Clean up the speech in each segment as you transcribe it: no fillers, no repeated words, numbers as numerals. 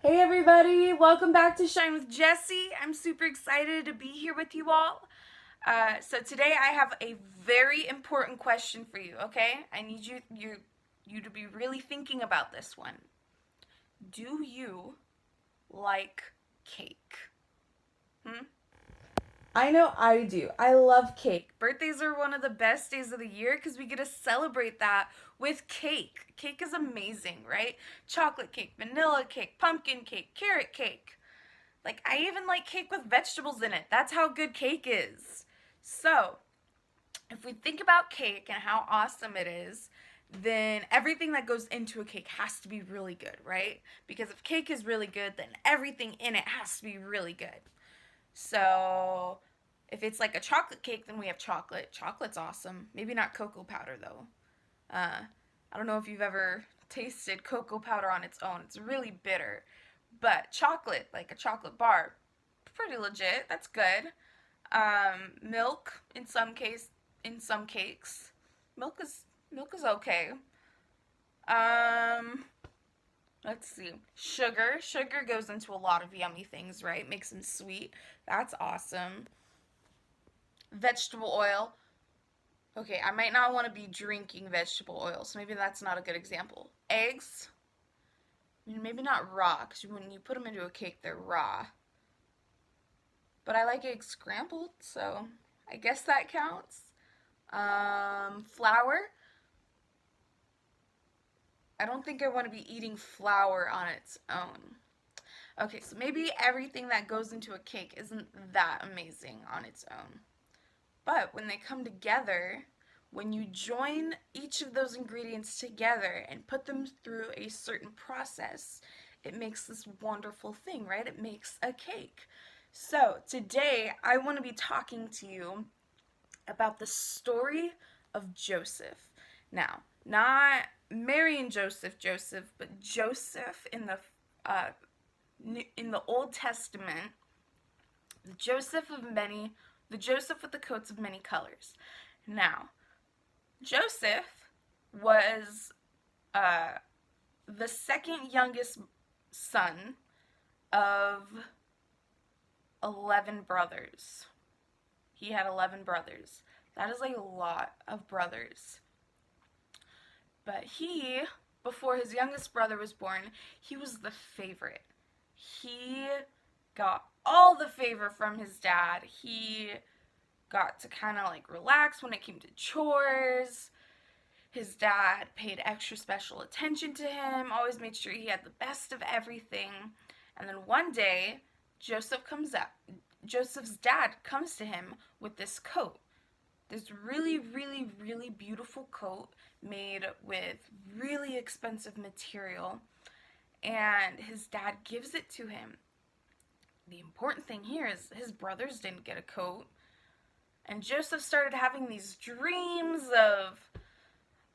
Hey everybody, welcome back to Shine with Jessie. I'm super excited to be here with you all. So today I have a very important question for you, okay? I need you to be really thinking about this one. Do you like cake? Hmm? I know I do. I love cake. Birthdays are one of the best days of the year because we get to celebrate that with cake. Cake is amazing, right? Chocolate cake, vanilla cake, pumpkin cake, carrot cake. Like, I even like cake with vegetables in it. That's how good cake is. So, if we think about cake and how awesome it is, then everything that goes into a cake has to be really good, right? Because if cake is really good, then everything in it has to be really good. So, if it's like a chocolate cake, then we have chocolate. Chocolate's awesome. Maybe not cocoa powder, though. Uh, I don't know if you've ever tasted cocoa powder on its own. It's really bitter. But chocolate, like a chocolate bar, pretty legit. That's good. Milk in some cakes. Milk is okay. Um, let's see. Sugar goes into a lot of yummy things, right? Makes them sweet. That's awesome. Vegetable oil. Okay, I might not want to be drinking vegetable oil, so maybe that's not a good example. Eggs. I mean, maybe not raw, because when you put them into a cake, they're raw. But I like eggs scrambled, so I guess that counts. Flour. I don't think I want to be eating flour on its own. Okay, so maybe everything that goes into a cake isn't that amazing on its own. But when they come together, when you join each of those ingredients together and put them through a certain process, it makes this wonderful thing, right? It makes a cake. So today I want to be talking to you about the story of Joseph. Now, not Mary and Joseph, but Joseph uh, in the Old Testament, the Joseph of many, the Joseph with the coats of many colors. Now, Joseph was uh, the second youngest son of 11 brothers. He had 11 brothers. That is a lot of brothers. But he, before his youngest brother was born, he was the favorite. He got all the favor from his dad. He got to kind of like relax when it came to chores. His dad paid extra special attention to him, always made sure he had the best of everything. And then one day, Joseph comes up. Joseph's dad comes to him with this coat. This really, really, really beautiful coat made with really expensive material. And his dad gives it to him. The important thing here is his brothers didn't get a coat. And Joseph started having these dreams of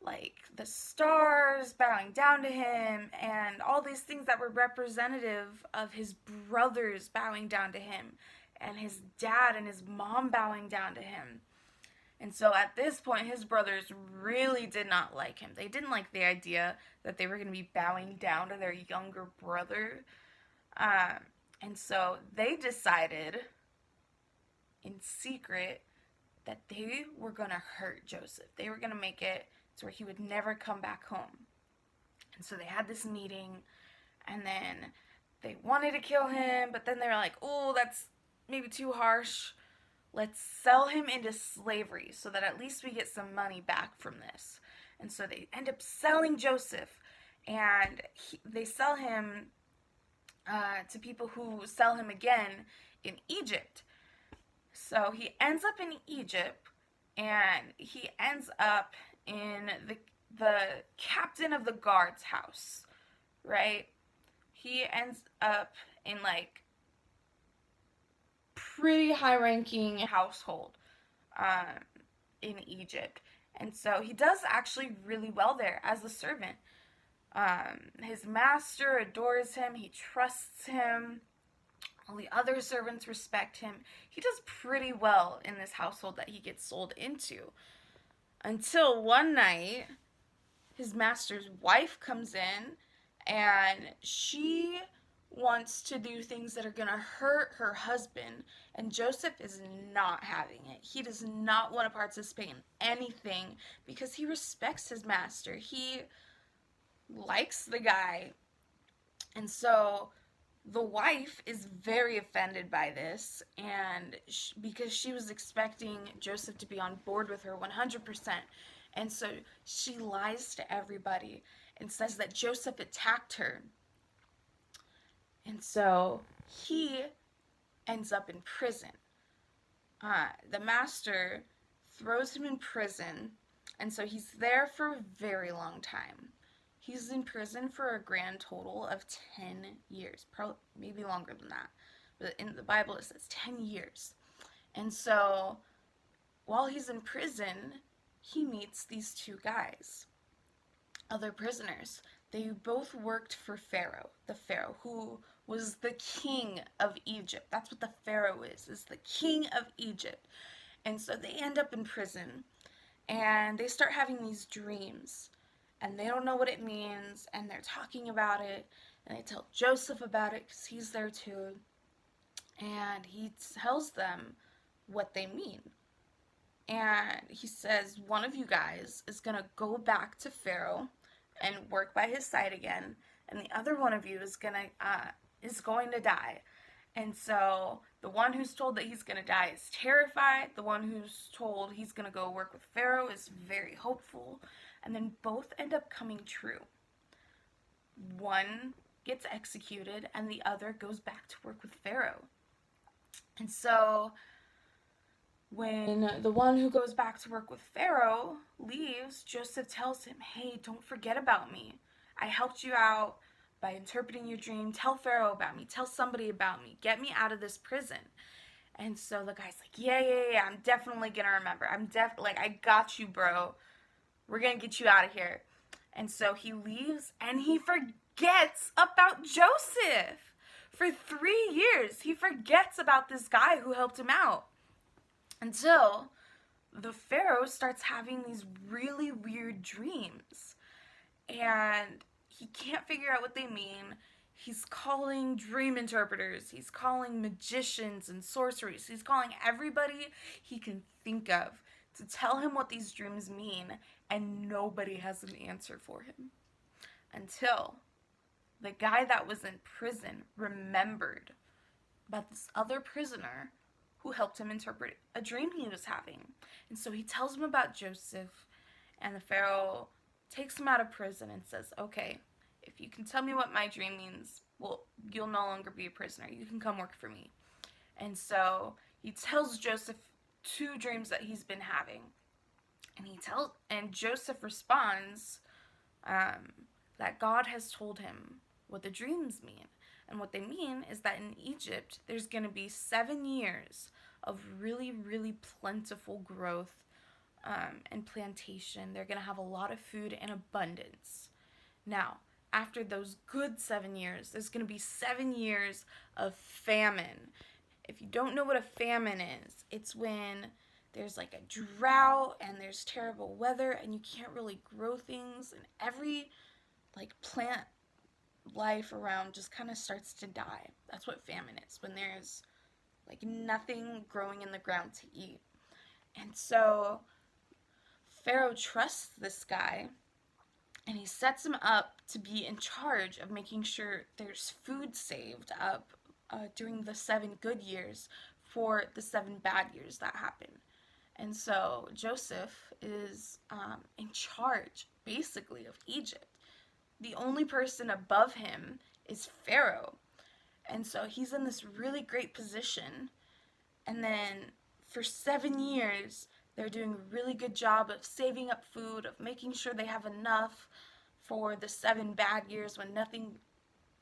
like the stars bowing down to him and all these things that were representative of his brothers bowing down to him and his dad and his mom bowing down to him. And so at this point, his brothers really did not like him. They didn't like the idea that they were going to be bowing down to their younger brother. Um, and so they decided in secret that they were going to hurt Joseph. They were going to make it to where he would never come back home. And so they had this meeting, and then they wanted to kill him, but then they were like, oh, that's maybe too harsh. Let's sell him into slavery so that at least we get some money back from this. And so they end up selling Joseph, and they sell him to people who sell him again in Egypt. So he ends up in Egypt, and he ends up in the captain of the guard's house, right? He ends up in like pretty high ranking household um, in Egypt. And so he does actually really well there as a servant. His master adores him, he trusts him, all the other servants respect him. He does pretty well in this household that he gets sold into. Until one night, his master's wife comes in and she wants to do things that are going to hurt her husband, and Joseph is not having it. He does not want to participate in anything because he respects his master. He likes the guy. And so the wife is very offended by this, and because she was expecting Joseph to be on board with her 100%. And so she lies to everybody and says that Joseph attacked her. And so he ends up in prison. The master throws him in prison, and so he's there for a very long time. He's in prison for a grand total of 10 years, probably maybe longer than that. But in the Bible it says 10 years. And so while he's in prison, he meets these two guys, other prisoners. They both worked for Pharaoh, the Pharaoh who was the king of Egypt. That's what the Pharaoh is the king of Egypt. And so they end up in prison, and they start having these dreams, and they don't know what it means, and they're talking about it, and they tell Joseph about it because he's there too, and he tells them what they mean. And he says one of you guys is going to go back to Pharaoh and work by his side again, and the other one of you is going to die. And so the one who's told that he's going to die is terrified. The one who's told he's going to go work with Pharaoh is very hopeful. And then both end up coming true. One gets executed and the other goes back to work with Pharaoh. And so when the one who goes back to work with Pharaoh leaves, Joseph tells him, hey, don't forget about me. I helped you out by interpreting your dream. Tell Pharaoh about me. Tell somebody about me. Get me out of this prison. And so the guy's like, yeah, I'm definitely going to remember. I got you, bro. We're going to get you out of here. And so he leaves and he forgets about Joseph. For 3 years, he forgets about this guy who helped him out. Until the Pharaoh starts having these really weird dreams. And he can't figure out what they mean. He's calling dream interpreters. He's calling magicians and sorcerers. He's calling everybody he can think of to tell him what these dreams mean. And nobody has an answer for him. Until the guy that was in prison remembered about this other prisoner who helped him interpret a dream he was having. And so he tells him about Joseph, and the Pharaoh takes him out of prison and says, okay, if you can tell me what my dream means, well, you'll no longer be a prisoner. You can come work for me. And so he tells Joseph 2 dreams that he's been having. And Joseph responds that God has told him what the dreams mean. And what they mean is that in Egypt, there's going to be 7 years of really, really plentiful growth and plantation. They're going to have a lot of food and abundance. Now, after those good 7 years, there's going to be 7 years of famine. If you don't know what a famine is, it's when there's like a drought and there's terrible weather and you can't really grow things, and every plant life around just kind of starts to die. That's what famine is, when there's nothing growing in the ground to eat. And so Pharaoh trusts this guy, and he sets him up to be in charge of making sure there's food saved up during the 7 good years for the 7 bad years that happen. And so Joseph is in charge, basically, of Egypt. The only person above him is Pharaoh. And so he's in this really great position. And then for 7 years, they're doing a really good job of saving up food, of making sure they have enough for the 7 bad years when nothing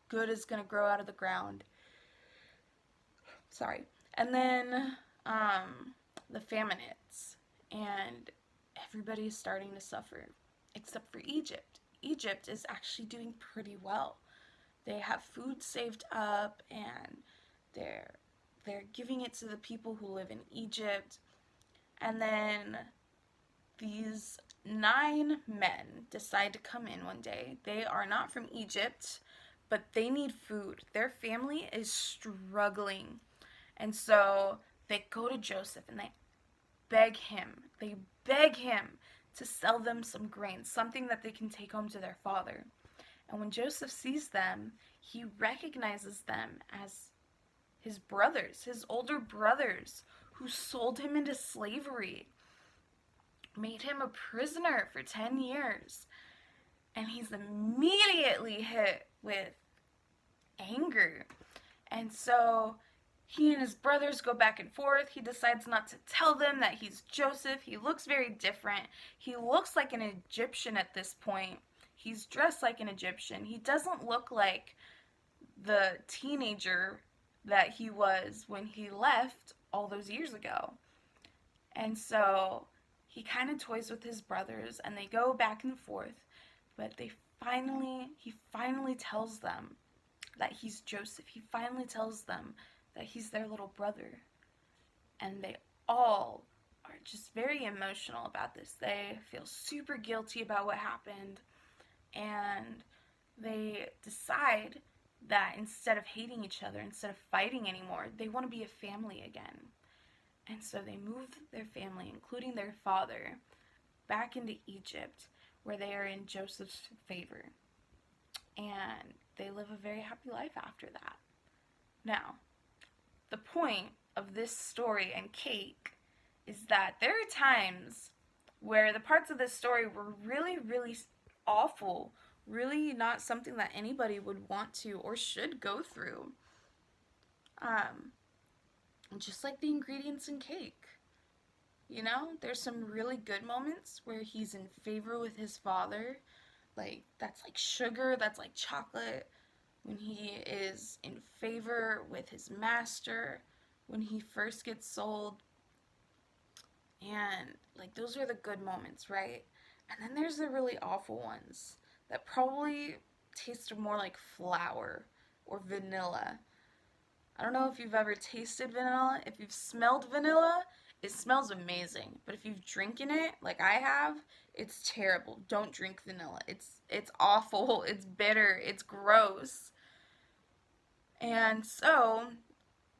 good is going to grow out of the ground. Sorry. And then the famine hits, and everybody's starting to suffer, except for Egypt. Egypt is actually doing pretty well. They have food saved up, and they're giving it to the people who live in Egypt. And then these 9 men decide to come in one day. They are not from Egypt, but they need food. Their family is struggling. And so they go to Joseph and they beg him. They beg him to sell them some grain, something that they can take home to their father. And when Joseph sees them, he recognizes them as his brothers, his older brothers, who sold him into slavery, made him a prisoner for 10 years. And he's immediately hit with anger. And so he and his brothers go back and forth. He decides not to tell them that he's Joseph. He looks very different. He looks like an Egyptian at this point. He's dressed like an Egyptian. He doesn't look like the teenager that he was when he left all those years ago. And so he kind of toys with his brothers and they go back and forth, but he finally tells them that he's Joseph. He finally tells them that he's their little brother. And they all are just very emotional about this. They feel super guilty about what happened. And they decide that instead of hating each other, instead of fighting anymore, they want to be a family again. And so they move their family, including their father, back into Egypt, where they are in Joseph's favor. And they live a very happy life after that. Now, the point of this story and Cake is that there are times where the parts of this story were really, really awful, really not something that anybody would want to or should go through. Just like the ingredients in Cake. You know, there's some really good moments where he's in favor with his father. Like, that's like sugar, that's like chocolate. When he is in favor with his master, when he first gets sold. And, like, those are the good moments, right? And then there's the really awful ones that probably taste more like flour or vanilla. I don't know if you've ever tasted vanilla. If you've smelled vanilla, it smells amazing. But if you've drinking it, like I have, it's terrible. Don't drink vanilla. It's awful. It's bitter. It's gross. And so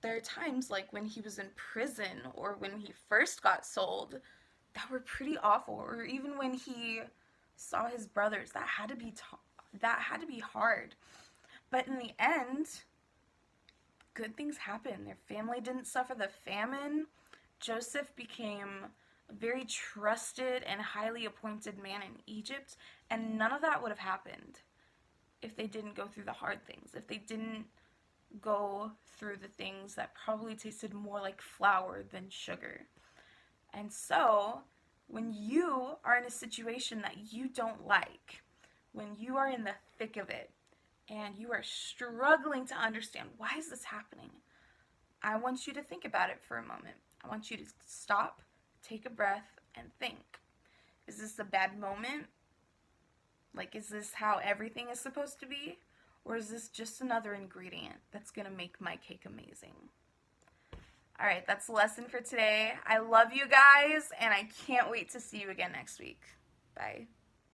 there are times like when he was in prison or when he first got sold that were pretty awful, or even when he saw his brothers, that had to be hard. But in the end, good things happened. Their family didn't suffer the famine. Joseph became a very trusted and highly appointed man in Egypt, and none of that would have happened if they didn't go through the hard things, if they didn't go through the things that probably tasted more like flour than sugar. And so, when you are in a situation that you don't like, when you are in the thick of it, and you are struggling to understand, why is this happening? I want you to think about it for a moment. I want you to stop, take a breath, and think. Is this a bad moment? Like, is this how everything is supposed to be? Or is this just another ingredient that's going to make my cake amazing? Alright, that's the lesson for today. I love you guys, and I can't wait to see you again next week. Bye.